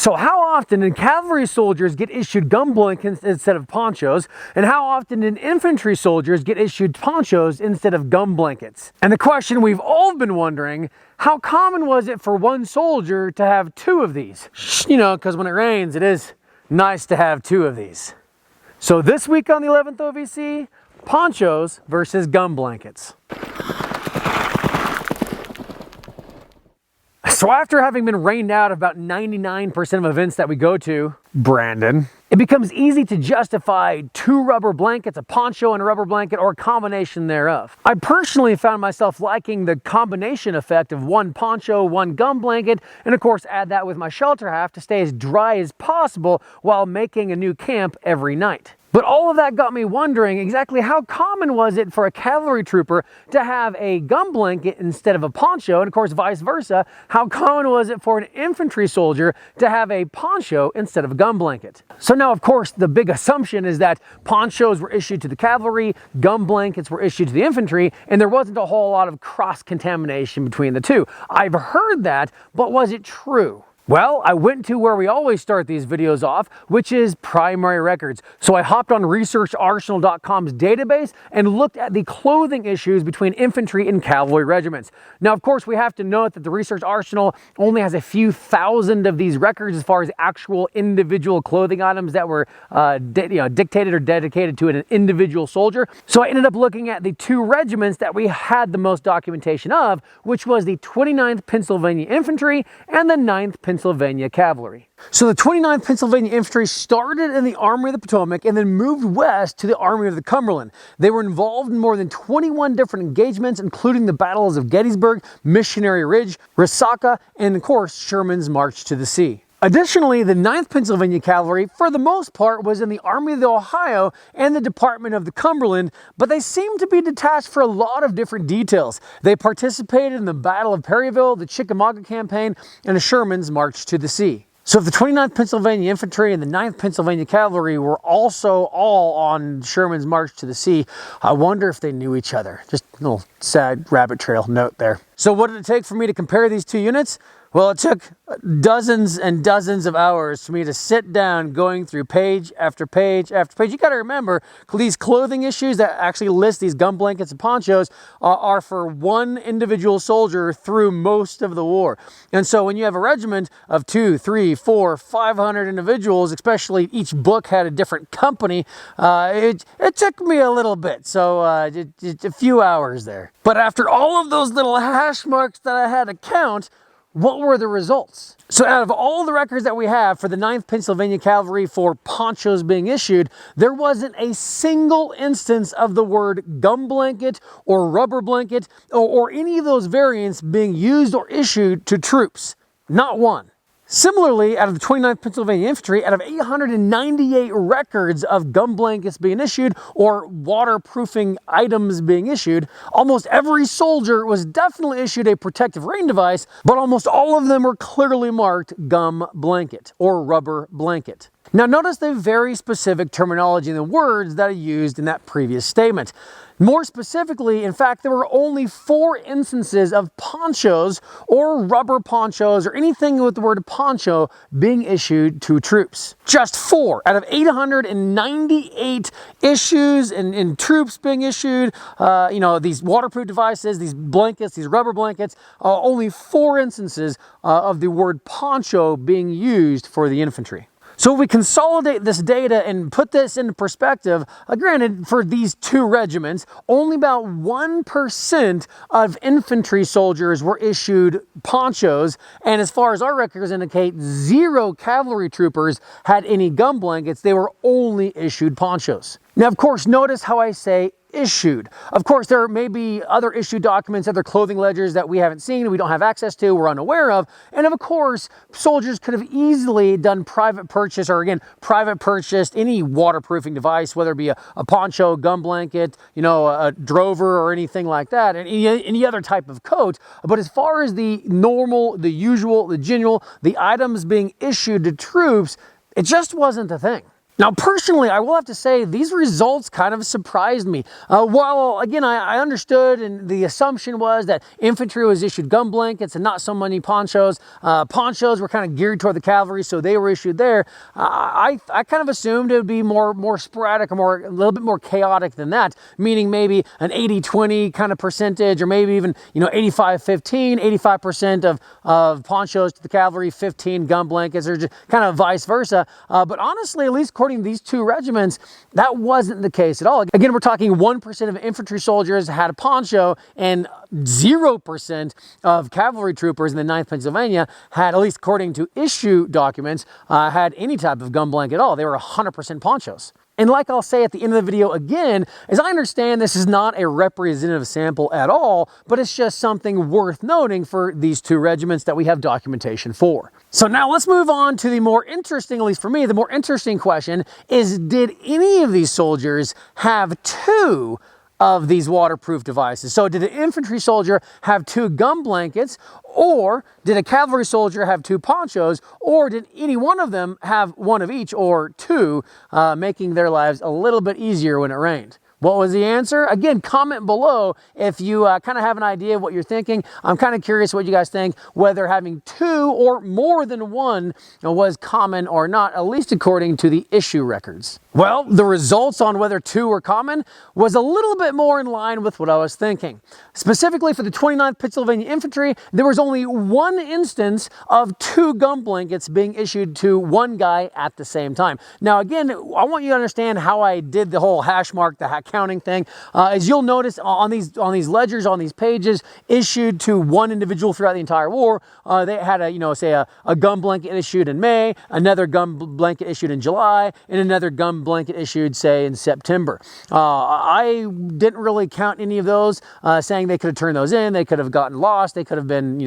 So how often did cavalry soldiers get issued gum blankets instead of ponchos? And how often did infantry soldiers get issued ponchos instead of gum blankets? And the question we've all been wondering, how common was it for one soldier to have two of these? You know, because when it rains, it is nice to have two of these. So this week on the 11th OVC, ponchos versus gum blankets. So after having been rained out of about 99% of events that we go to, Brandon, it becomes easy to justify two rubber blankets, a poncho and a rubber blanket, or a combination thereof. I personally found myself liking the combination effect of one poncho, one gum blanket, and of course add that with my shelter half to stay as dry as possible while making a new camp every night. But all of that got me wondering exactly how common was it for a cavalry trooper to have a gum blanket instead of a poncho, and of course vice versa, how common was it for an infantry soldier to have a poncho instead of a gum blanket? So now of course the big assumption is that ponchos were issued to the cavalry, gum blankets were issued to the infantry, and there wasn't a whole lot of cross-contamination between the two. I've heard that, but was it true? Well, I went to where we always start these videos off, which is primary records. So I hopped on researcharsenal.com's database and looked at the clothing issues between infantry and cavalry regiments. Now, of course, we have to note that the Research Arsenal only has a few thousand of these records as far as actual individual clothing items that were dictated or dedicated to an individual soldier. So I ended up looking at the two regiments that we had the most documentation of, which was the 29th Pennsylvania Infantry and the 9th Pennsylvania Cavalry. So the 29th Pennsylvania Infantry started in the Army of the Potomac and then moved west to the Army of the Cumberland. They were involved in more than 21 different engagements, including the battles of Gettysburg, Missionary Ridge, Resaca, and of course Sherman's March to the Sea. Additionally, the 9th Pennsylvania Cavalry, for the most part, was in the Army of the Ohio and the Department of the Cumberland, but they seemed to be detached for a lot of different details. They participated in the Battle of Perryville, the Chickamauga Campaign, and Sherman's March to the Sea. So if the 29th Pennsylvania Infantry and the 9th Pennsylvania Cavalry were also all on Sherman's March to the Sea, I wonder if they knew each other. Just a little sad rabbit trail note there. So what did it take for me to compare these two units? Well, it took dozens and dozens of hours for me to sit down going through page after page after page. You got to remember, these clothing issues that actually list these gum blankets and ponchos are for one individual soldier through most of the war. And so when you have a regiment of 200, 300, 400, 500 individuals, especially each book had a different company, it took me a little bit. So a few hours there. But after all of those little hash marks that I had to count, what were the results? So out of all the records that we have for the 9th Pennsylvania Cavalry for ponchos being issued, there wasn't a single instance of the word gum blanket or rubber blanket or any of those variants being used or issued to troops. Not one. Similarly, out of the 29th Pennsylvania Infantry, out of 898 records of gum blankets being issued or waterproofing items being issued, almost every soldier was definitely issued a protective rain device, but almost all of them were clearly marked gum blanket or rubber blanket. Now notice the very specific terminology in the words that I used in that previous statement. More specifically, in fact, there were only 4 instances of ponchos or rubber ponchos or anything with the word poncho being issued to troops. Just 4 out of 898 issues and troops being issued, these waterproof devices, these blankets, these rubber blankets, only 4 instances of the word poncho being used for the infantry. So if we consolidate this data and put this into perspective, granted, for these two regiments, only about 1% of infantry soldiers were issued ponchos, and as far as our records indicate, 0 cavalry troopers had any gum blankets. They were only issued ponchos. Now, of course, notice how I say issued. Of course, there may be other issued documents, other clothing ledgers that we haven't seen, we don't have access to, we're unaware of. And of course, soldiers could have easily done private purchase or again, private purchased any waterproofing device, whether it be a poncho, gum blanket, a drover or anything like that, and any other type of coat. But as far as the normal, the usual, the general, the items being issued to troops, it just wasn't a thing. Now, personally, I will have to say these results kind of surprised me. While, again, I understood, and the assumption was that infantry was issued gun blankets and not so many ponchos. Ponchos were kind of geared toward the cavalry, so they were issued there. I kind of assumed it would be more sporadic or a little bit more chaotic than that, meaning maybe an 80-20 kind of percentage, or maybe even 85-15, 85% of ponchos to the cavalry, 15 gun blankets, or just kind of vice versa. But honestly, at least according to these two regiments, that wasn't the case at all. Again, we're talking 1% of infantry soldiers had a poncho, and 0% of cavalry troopers in the 9th Pennsylvania had, at least according to issue documents, had any type of gun blanket at all. They were 100% ponchos. And like I'll say at the end of the video again, as I understand, this is not a representative sample at all, but it's just something worth noting for these two regiments that we have documentation for. So now let's move on to the more interesting, at least for me, the more interesting question is, did any of these soldiers have two of these waterproof devices? So did an infantry soldier have two gun blankets, or did a cavalry soldier have two ponchos, or did any one of them have one of each or two, making their lives a little bit easier when it rained? What was the answer? Again, comment below if you kind of have an idea of what you're thinking. I'm kind of curious what you guys think, whether having two or more than one was common or not, at least according to the issue records. Well, the results on whether two were common was a little bit more in line with what I was thinking. Specifically for the 29th Pennsylvania Infantry, there was only one instance of two gun blankets being issued to one guy at the same time. Now, again, I want you to understand how I did the whole hash mark, the counting thing. As you'll notice on these ledgers, on these pages, issued to one individual throughout the entire war, they had a gun blanket issued in May, another gun blanket issued in July, and another gun blanket issued, say, in September. I didn't really count any of those, saying they could have turned those in, they could have gotten lost, they could have been,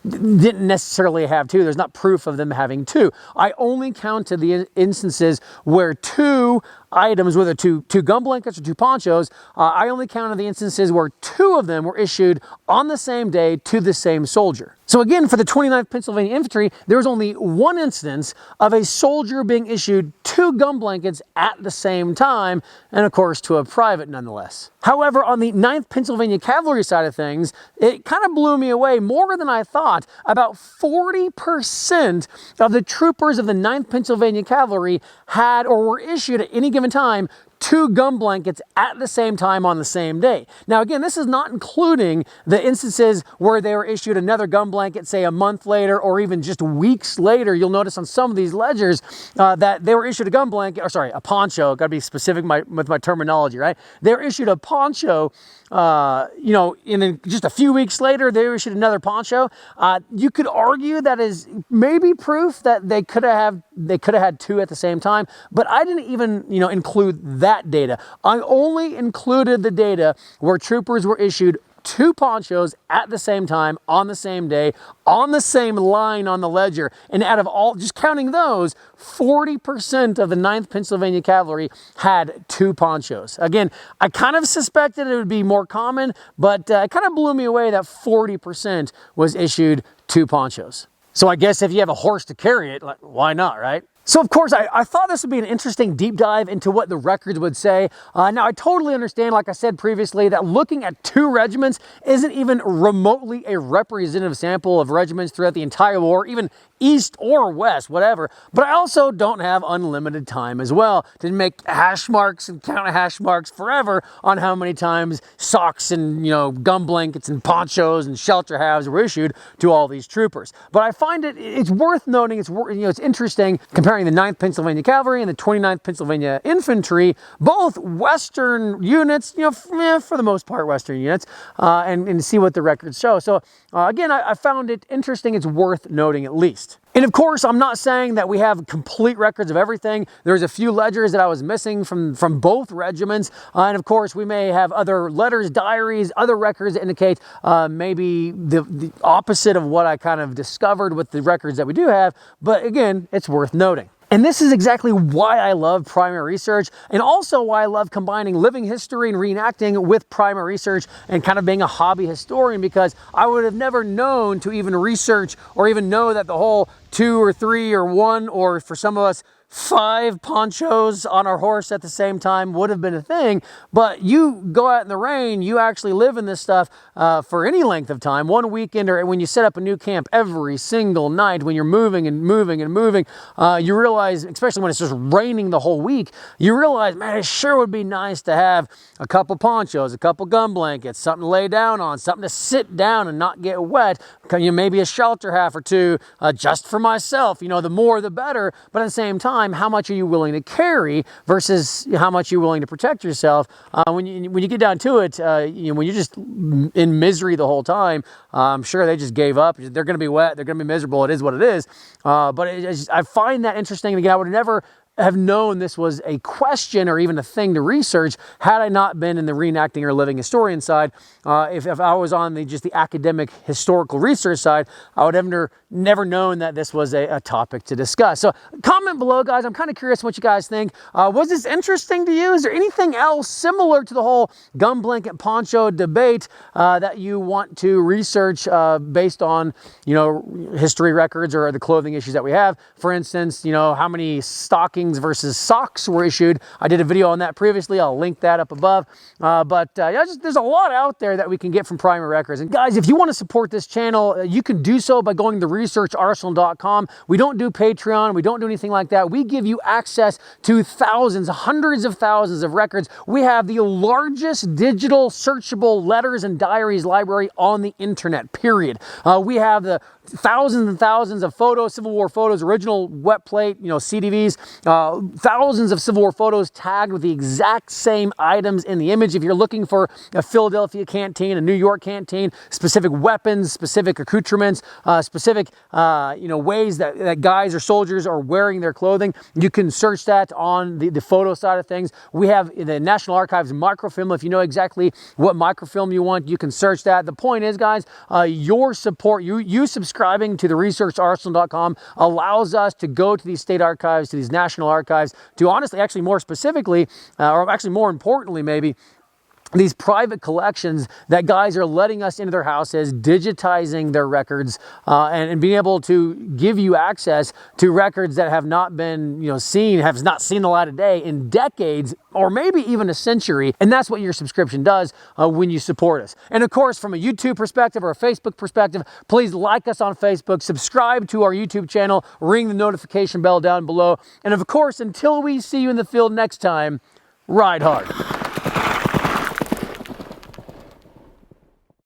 didn't necessarily have two. There's not proof of them having two. I only counted the instances where two items, whether two gun blankets or two ponchos, I only counted the instances where two of them were issued on the same day to the same soldier. So again, for the 29th Pennsylvania Infantry, there was only one instance of a soldier being issued two gun blankets at the same time, and of course to a private nonetheless. However, on the 9th Pennsylvania Cavalry side of things, it kind of blew me away more than I thought. About 40% of the troopers of the 9th Pennsylvania Cavalry had or were issued at any given time two gun blankets at the same time on the same day. Now again, this is not including the instances where they were issued another gun blanket, say a month later or even just weeks later. You'll notice on some of these ledgers that they were issued a gun blanket, or sorry, a poncho. Got to be specific with my terminology, right? They were issued a poncho, in just a few weeks later, they were issued another poncho. You could argue that is maybe proof that they could have had two at the same time, but I didn't even, include that data. I only included the data where troopers were issued two ponchos at the same time, on the same day, on the same line on the ledger. And out of all, just counting those, 40% of the 9th Pennsylvania Cavalry had two ponchos. Again, I kind of suspected it would be more common, but it kind of blew me away that 40% was issued two ponchos. So I guess if you have a horse to carry it, why not, right? So of course, I thought this would be an interesting deep dive into what the records would say. Now, I totally understand, like I said previously, that looking at two regiments isn't even remotely a representative sample of regiments throughout the entire war, even east or west, whatever. But I also don't have unlimited time as well to make hash marks and count hash marks forever on how many times socks and, gun blankets and ponchos and shelter halves were issued to all these troopers. But I find it's worth noting, it's interesting comparing the 9th Pennsylvania Cavalry and the 29th Pennsylvania Infantry, both Western units, for the most part Western units, and see what the records show. So again, I found it interesting. It's worth noting at least. And of course, I'm not saying that we have complete records of everything. There's a few ledgers that I was missing from both regiments. And of course, we may have other letters, diaries, other records that indicate maybe the opposite of what I kind of discovered with the records that we do have. But again, it's worth noting. And this is exactly why I love primary research, and also why I love combining living history and reenacting with primary research and kind of being a hobby historian, because I would have never known to even research or even know that the whole 2 or 3 or 1, or for some of us 5 ponchos on our horse at the same time would have been a thing, but you go out in the rain, you actually live in this stuff for any length of time, one weekend, or when you set up a new camp every single night, when you're moving and moving and moving, you realize, especially when it's just raining the whole week, you realize, man, it sure would be nice to have a couple ponchos, a couple gun blankets, something to lay down on, something to sit down and not get wet, maybe a shelter half or two just for myself. The more the better, but at the same time, how much are you willing to carry versus how much you're willing to protect yourself? When you get down to it, when you're just in misery the whole time, I'm sure they just gave up. They're going to be wet. They're going to be miserable. It is what it is. But I find that interesting. And again, I would never have known this was a question or even a thing to research had I not been in the reenacting or living historian side. If I was on just the academic historical research side, I would have never known that this was a topic to discuss. So comment below, guys. I'm kind of curious what you guys think. Was this interesting to you? Is there anything else similar to the whole gun blanket poncho debate that you want to research based on, history records or the clothing issues that we have? For instance, how many stockings versus socks were issued. I did a video on that previously. I'll link that up above. There's a lot out there that we can get from primary records. And guys, if you want to support this channel, you can do so by going to researcharsenal.com. We don't do Patreon. We don't do anything like that. We give you access to thousands, hundreds of thousands of records. We have the largest digital searchable letters and diaries library on the internet, period. We have the thousands and thousands of photos, Civil War photos, original wet plate, CDVs, thousands of Civil War photos tagged with the exact same items in the image. If you're looking for a Philadelphia canteen, a New York canteen, specific weapons, specific accoutrements, specific ways that guys or soldiers are wearing their clothing, you can search that on the photo side of things. We have the National Archives microfilm. If you know exactly what microfilm you want, you can search that. The point is, guys, your support, you subscribing to the researcharsenal.com allows us to go to these state archives, to these national archives, to honestly, actually more specifically, or actually more importantly maybe, these private collections that guys are letting us into their houses, digitizing their records, and being able to give you access to records that have not been, have not seen the light of day in decades, or maybe even a century. And that's what your subscription does when you support us. And of course, from a YouTube perspective or a Facebook perspective, please like us on Facebook, subscribe to our YouTube channel, ring the notification bell down below. And of course, until we see you in the field next time, ride hard.